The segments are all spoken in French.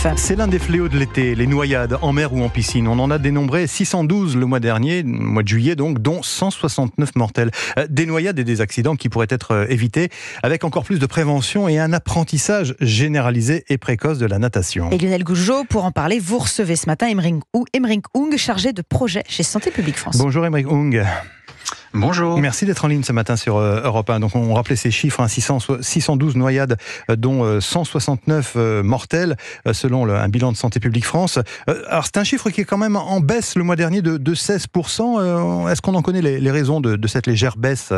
sportifs. C'est l'un des fléaux de l'été, les noyades en mer ou en piscine. On en a dénombré 612 le mois dernier, mois de juillet donc, dont 169 mortels. Des noyades et des accidents qui pourraient être évités avec encore plus de prévention et un apprentissage généralisé et précoce de la natation. Et Lionel Gougeot, pour en parler, vous recevez ce matin Aymeric Houng, chargé de projet chez Santé publique France. Bonjour Aymeric Houng. Bonjour. Merci d'être en ligne ce matin sur Europe 1. Donc on rappelait ces chiffres, 612 noyades, dont 169 mortels, selon un bilan de Santé publique France. Alors c'est un chiffre qui est quand même en baisse le mois dernier de 16%. Est-ce qu'on en connaît les raisons de cette légère baisse ?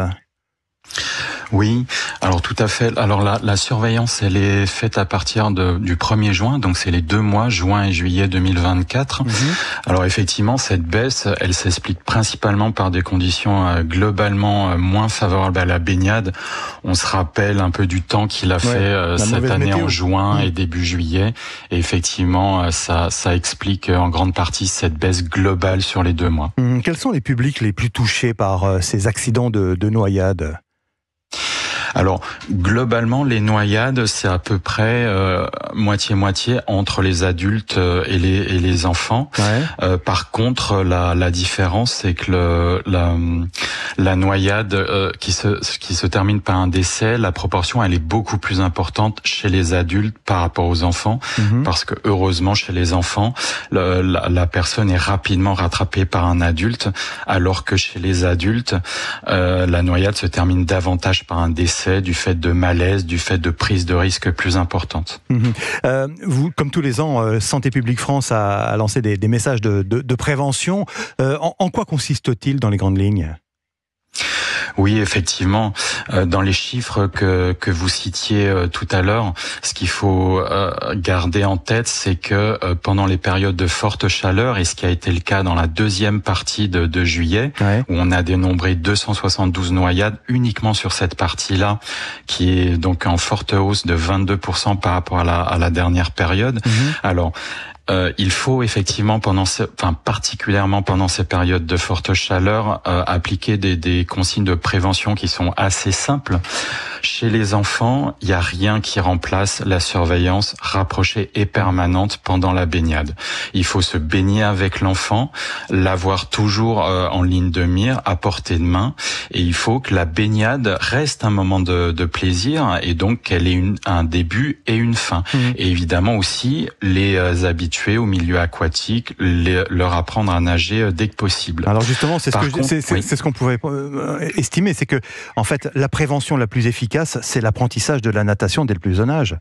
Oui, alors tout à fait. Alors la surveillance, elle est faite à partir du 1er juin, donc c'est les 2 mois, juin et juillet 2024. Alors effectivement, cette baisse, elle s'explique principalement par des conditions globalement moins favorables à la baignade. On se rappelle un peu du temps qu'il a fait cette année météo. En juin et début juillet. Et effectivement, ça explique en grande partie cette baisse globale sur les 2 mois. Quels sont les publics les plus touchés par ces accidents de noyade ? Alors, globalement, les noyades, c'est à peu près moitié-moitié entre les adultes et les enfants. Ouais. Par contre, la différence, c'est que la noyade qui se termine par un décès, la proportion, elle est beaucoup plus importante chez les adultes par rapport aux enfants, parce que heureusement, chez les enfants, la personne est rapidement rattrapée par un adulte, alors que chez les adultes, la noyade se termine davantage par un décès, du fait de malaise, du fait de prise de risque plus importante. Vous, comme tous les ans, Santé publique France a lancé des messages de prévention. En quoi consiste-t-il dans les grandes lignes ? Oui, effectivement, dans les chiffres que vous citiez tout à l'heure, ce qu'il faut garder en tête, c'est que pendant les périodes de forte chaleur, et ce qui a été le cas dans la deuxième partie de juillet, où on a dénombré 272 noyades uniquement sur cette partie-là, qui est donc en forte hausse de 22% par rapport à la dernière période. Alors, il faut effectivement particulièrement pendant ces périodes de forte chaleur, appliquer des consignes de prévention qui sont assez simples. Chez les enfants, il n'y a rien qui remplace la surveillance rapprochée et permanente pendant la baignade. Il faut se baigner avec l'enfant, l'avoir toujours en ligne de mire, à portée de main, et il faut que la baignade reste un moment de plaisir, et donc qu'elle ait un début et une fin. Et évidemment aussi, les habitués au milieu aquatique, leur apprendre à nager dès que possible. Alors justement, c'est ce qu'on pouvait estimer, c'est que en fait, la prévention la plus efficace, c'est l'apprentissage de la natation dès le plus jeune âge.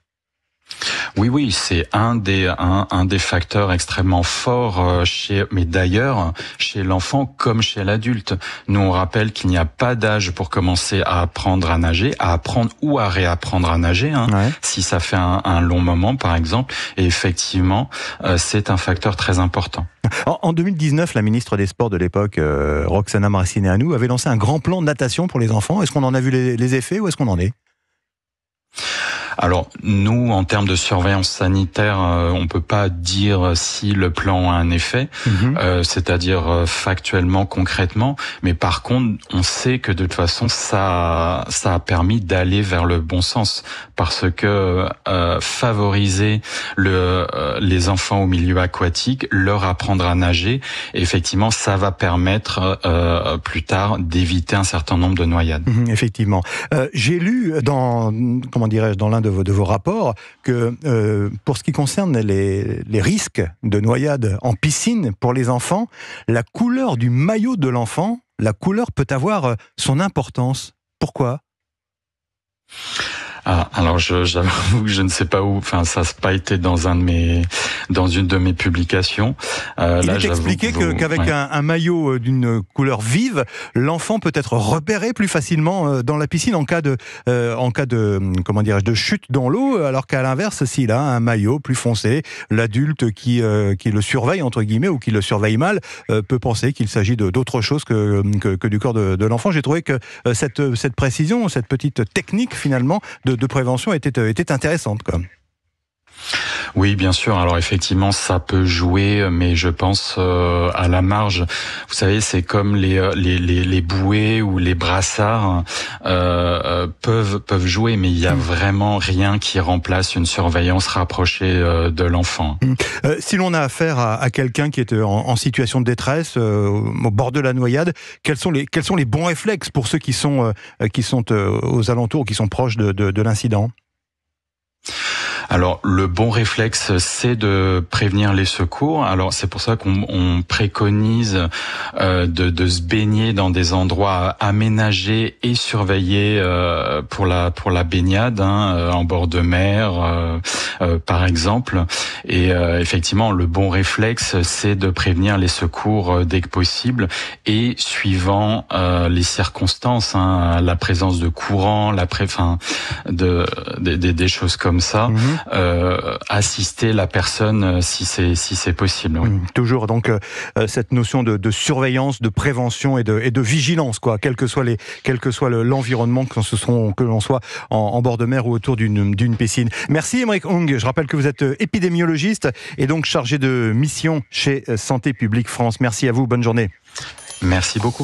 Oui, c'est un des facteurs extrêmement forts mais d'ailleurs, chez l'enfant comme chez l'adulte. Nous, on rappelle qu'il n'y a pas d'âge pour commencer à apprendre à nager, à apprendre ou à réapprendre à nager, si ça fait un long moment, par exemple. Et effectivement, c'est un facteur très important. En 2019, la ministre des Sports de l'époque, Roxana Maracineanu, avait lancé un grand plan de natation pour les enfants. Est-ce qu'on en a vu les effets ou est-ce qu'on en est ? Alors, nous, en termes de surveillance sanitaire, on peut pas dire si le plan a un effet, c'est-à-dire factuellement, concrètement, mais par contre, on sait que de toute façon, ça a permis d'aller vers le bon sens, parce que favoriser les enfants au milieu aquatique, leur apprendre à nager, effectivement, ça va permettre plus tard d'éviter un certain nombre de noyades. Effectivement. J'ai lu dans l'un de vos rapports que pour ce qui concerne les risques de noyade en piscine pour les enfants, la couleur du maillot de l'enfant, la couleur peut avoir son importance. Pourquoi ? Alors j'avoue que je ne sais pas où. Enfin, ça n'a pas été dans une de mes publications. Il est expliqué qu'avec un maillot d'une couleur vive, l'enfant peut être repéré plus facilement dans la piscine en cas de chute dans l'eau, alors qu'à l'inverse, s'il a un maillot plus foncé, l'adulte qui le surveille entre guillemets ou qui le surveille mal peut penser qu'il s'agit d'autre chose que du corps de l'enfant. J'ai trouvé que cette précision, cette petite technique finalement de prévention était intéressante, quoi. Oui, bien sûr. Alors effectivement, ça peut jouer, mais je pense à la marge. Vous savez, c'est comme les bouées ou les brassards peuvent jouer, mais il y a vraiment rien qui remplace une surveillance rapprochée de l'enfant. Si l'on a affaire à quelqu'un qui est en situation de détresse, au bord de la noyade, quels sont les bons réflexes pour ceux qui sont aux alentours, qui sont proches de l'incident ? Alors, le bon réflexe, c'est de prévenir les secours. Alors, c'est pour ça qu'on préconise de se baigner dans des endroits aménagés et surveillés pour la baignade, en bord de mer, par exemple. Et effectivement, le bon réflexe, c'est de prévenir les secours dès que possible et suivant les circonstances, la présence de courant, des choses comme ça. Assister la personne si c'est possible. Oui. Toujours donc cette notion de surveillance, de prévention et de vigilance, quoi, quel que soit l'environnement, que l'on soit en bord de mer ou autour d'une piscine. Merci Aymeric Ung. Je rappelle que vous êtes épidémiologiste et donc chargé de mission chez Santé publique France. Merci à vous, bonne journée. Merci beaucoup.